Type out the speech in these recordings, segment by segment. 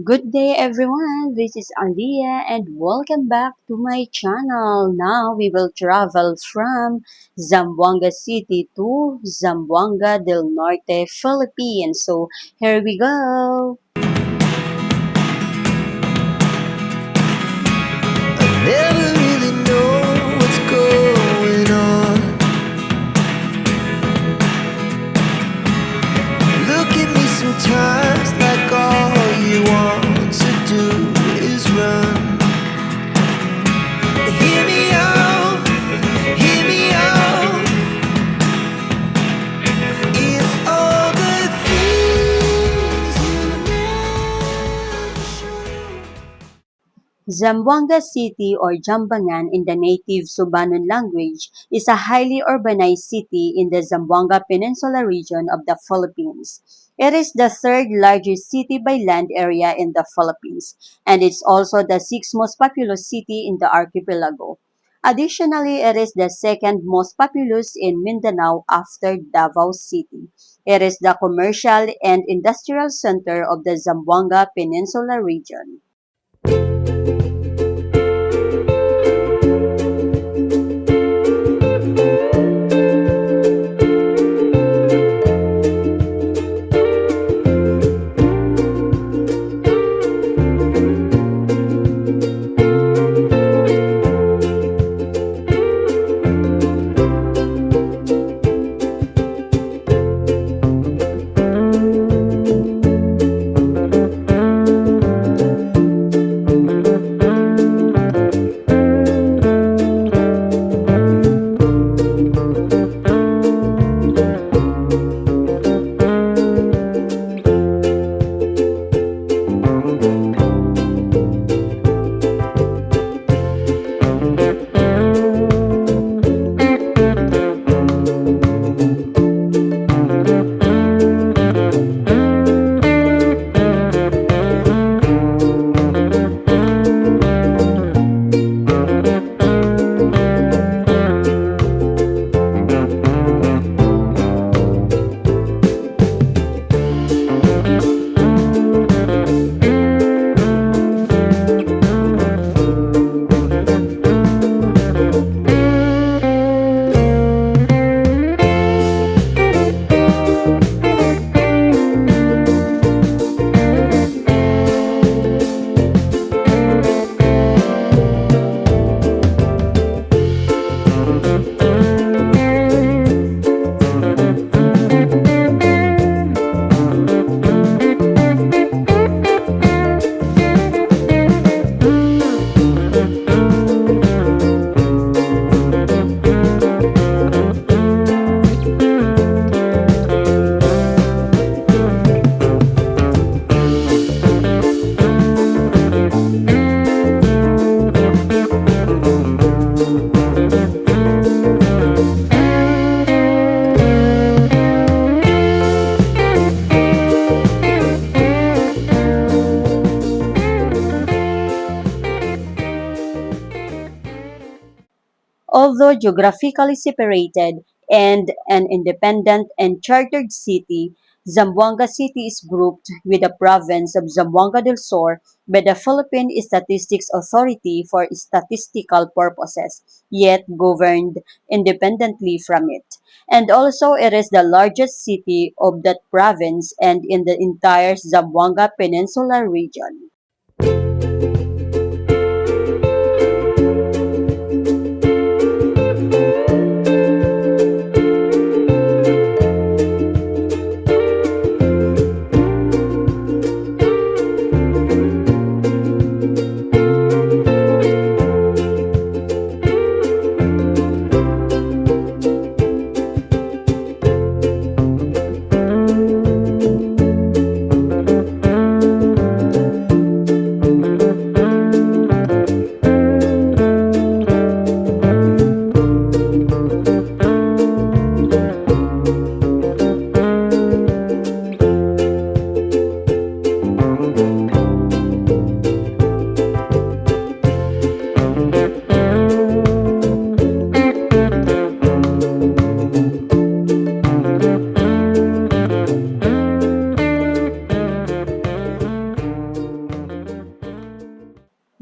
Good day everyone, this is Alia and welcome back to my channel. Now we will travel from Zamboanga City to Zamboanga del Norte, Philippines. So here we go. Never really know what's going on. Look at me sometimes like all you want to do is run. Hear me out, hear me out. It's all the things you never show. Zamboanga City or Jambangan in the native Subanon language is a highly urbanized city in the Zamboanga Peninsula region of the Philippines. It is the third largest city by land area in the Philippines, and it's also the sixth most populous city in the archipelago. Additionally, it is the second most populous in Mindanao after Davao City. It is the commercial and industrial center of the Zamboanga Peninsula region. Although geographically separated and an independent and chartered city, Zamboanga City is grouped with the province of Zamboanga del Sur by the Philippine Statistics Authority for statistical purposes, yet governed independently from it. And also it is the largest city of that province and in the entire Zamboanga Peninsula region.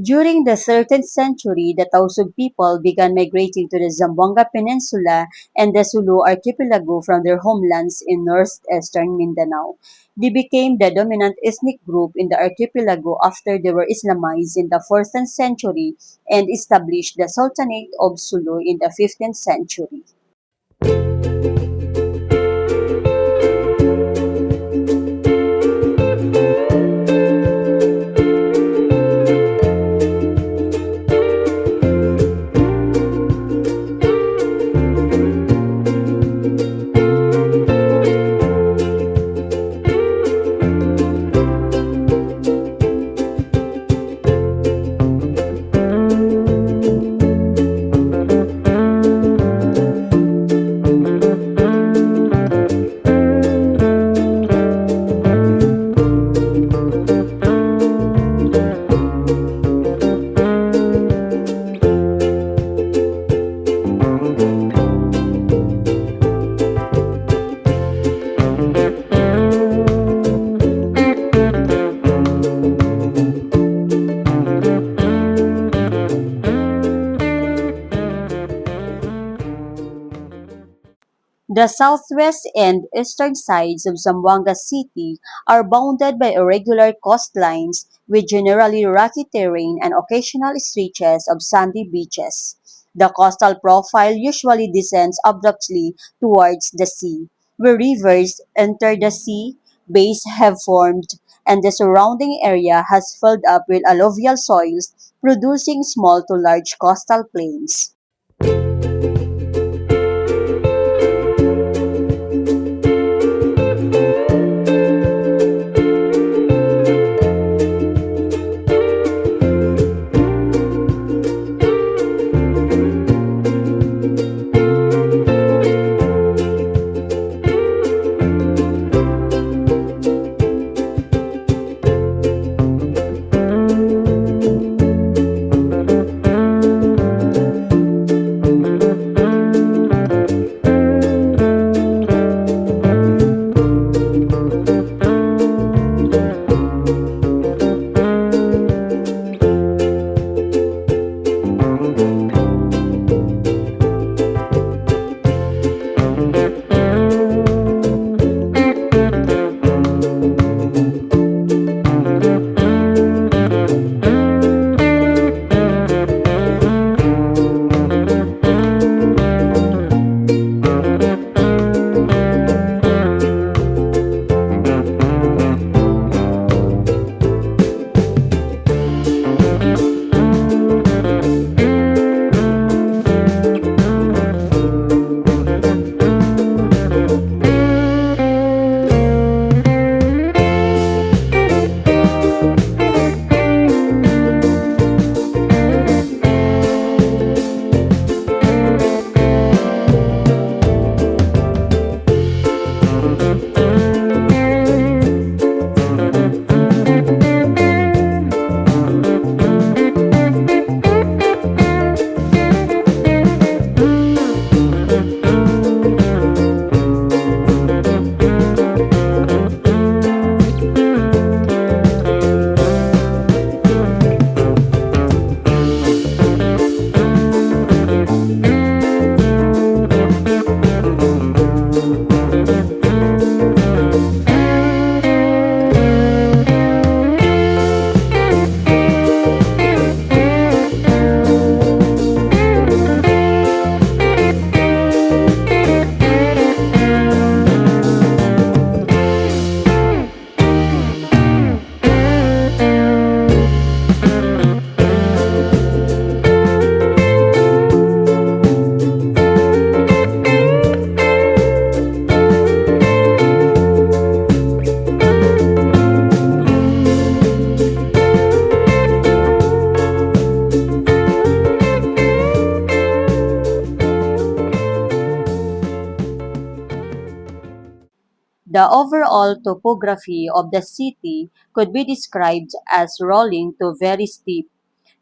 During the 13th century, the Tausug people began migrating to the Zamboanga Peninsula and the Sulu archipelago from their homelands in northeastern Mindanao. They became the dominant ethnic group in the archipelago after they were Islamized in the 14th century and established the Sultanate of Sulu in the 15th century. The southwest and eastern sides of Zamboanga City are bounded by irregular coastlines with generally rocky terrain and occasional stretches of sandy beaches. The coastal profile usually descends abruptly towards the sea, where rivers enter the sea base have formed and the surrounding area has filled up with alluvial soils, producing small to large coastal plains. The overall topography of the city could be described as rolling to very steep.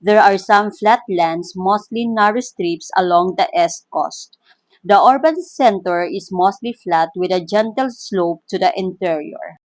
There are some flatlands, mostly narrow strips along the east coast. The urban center is mostly flat with a gentle slope to the interior.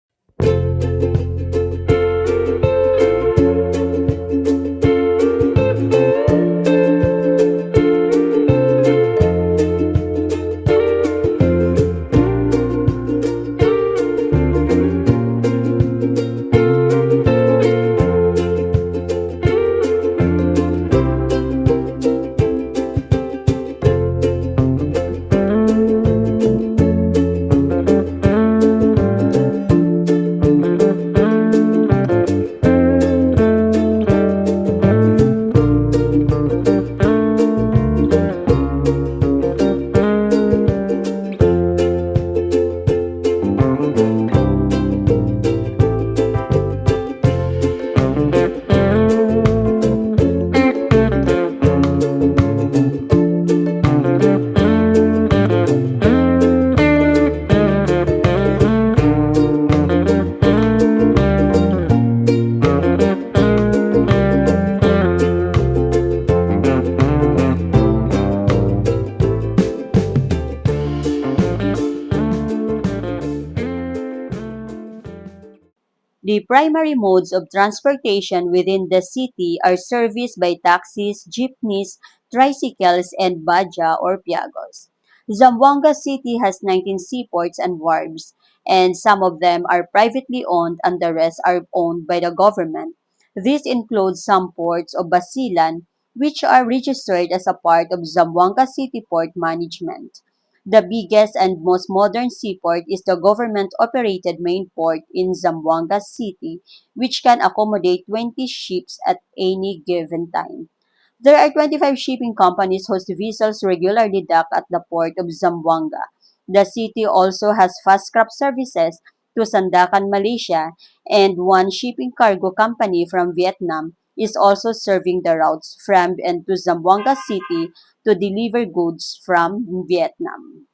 The primary modes of transportation within the city are serviced by taxis, jeepneys, tricycles, and baja or piagos. Zamboanga City has 19 seaports and wharves, and some of them are privately owned and the rest are owned by the government. This includes some ports of Basilan, which are registered as a part of Zamboanga City Port Management. The biggest and most modern seaport is the government-operated main port in Zamboanga City, which can accommodate 20 ships at any given time. There are 25 shipping companies whose vessels regularly dock at the port of Zamboanga. The city also has fast craft services to Sandakan, Malaysia, and one shipping cargo company from Vietnam is also serving the routes from and to Zamboanga City to deliver goods from Vietnam.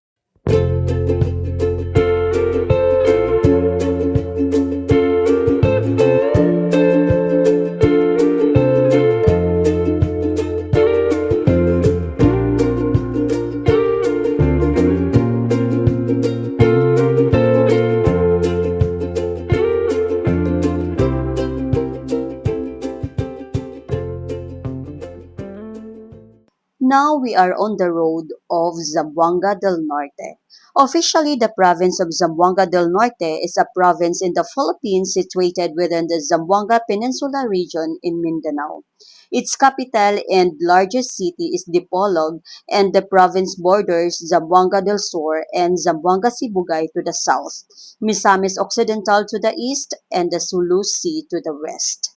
Now we are on the road of Zamboanga del Norte. Officially, the province of Zamboanga del Norte is a province in the Philippines situated within the Zamboanga Peninsula region in Mindanao. Its capital and largest city is Dipolog, and the province borders Zamboanga del Sur and Zamboanga Sibugay to the south, Misamis Occidental to the east, and the Sulu Sea to the west.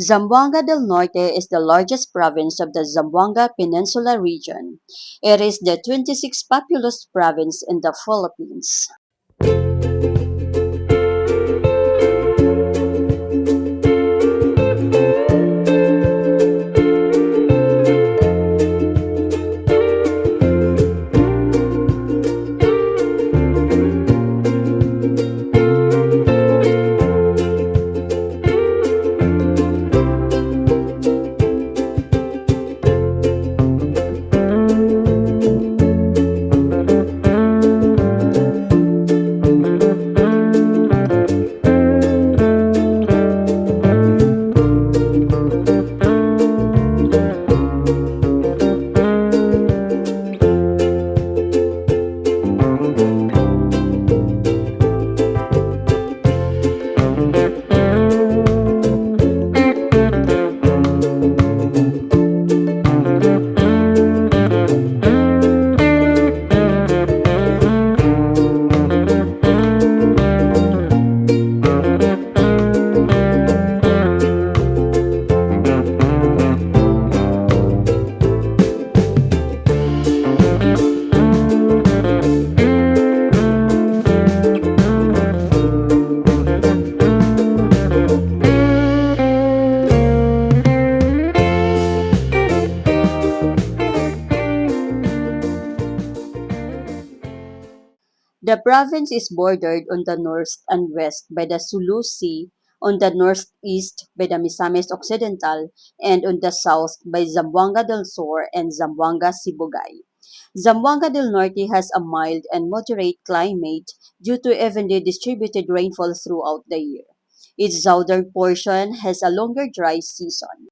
Zamboanga del Norte is the largest province of the Zamboanga Peninsula region. It is the 26th populous province in the Philippines. The province is bordered on the north and west by the Sulu Sea, on the northeast by the Misamis Occidental, and on the south by Zamboanga del Sur and Zamboanga Sibugay. Zamboanga del Norte has a mild and moderate climate due to evenly distributed rainfall throughout the year. Its southern portion has a longer dry season.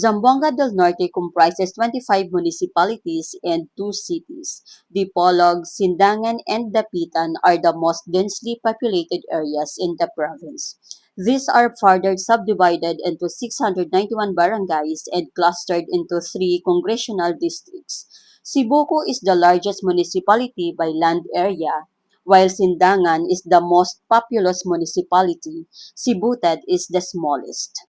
Zamboanga del Norte comprises 25 municipalities and two cities. Dipolog, Sindangan, and Dapitan are the most densely populated areas in the province. These are further subdivided into 691 barangays and clustered into three congressional districts. Sibuco is the largest municipality by land area, while Sindangan is the most populous municipality. Sibutad is the smallest.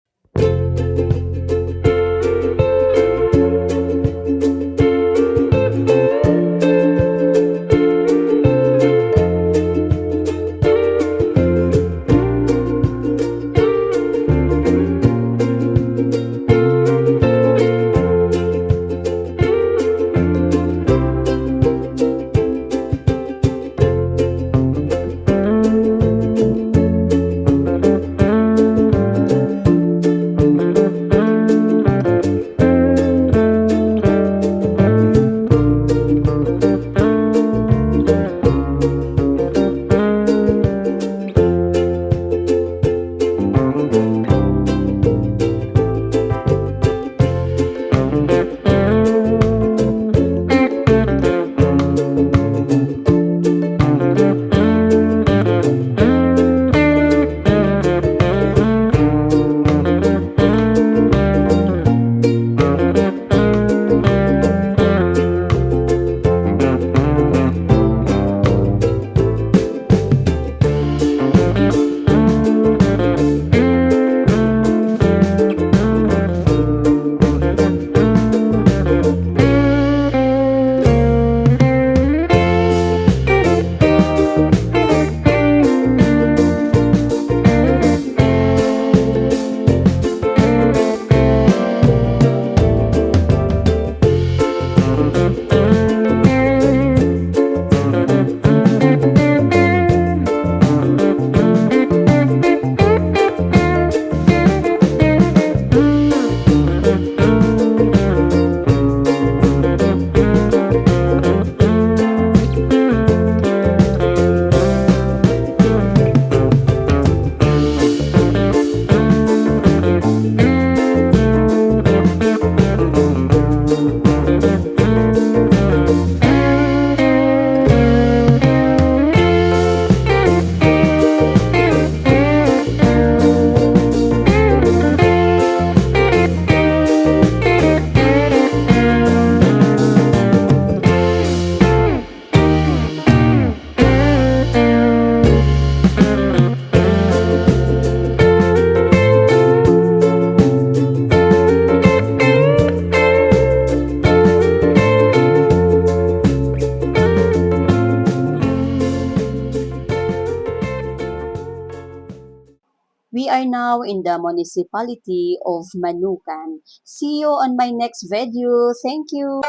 We are now in the municipality of Manukan. See you on my next video. Thank you.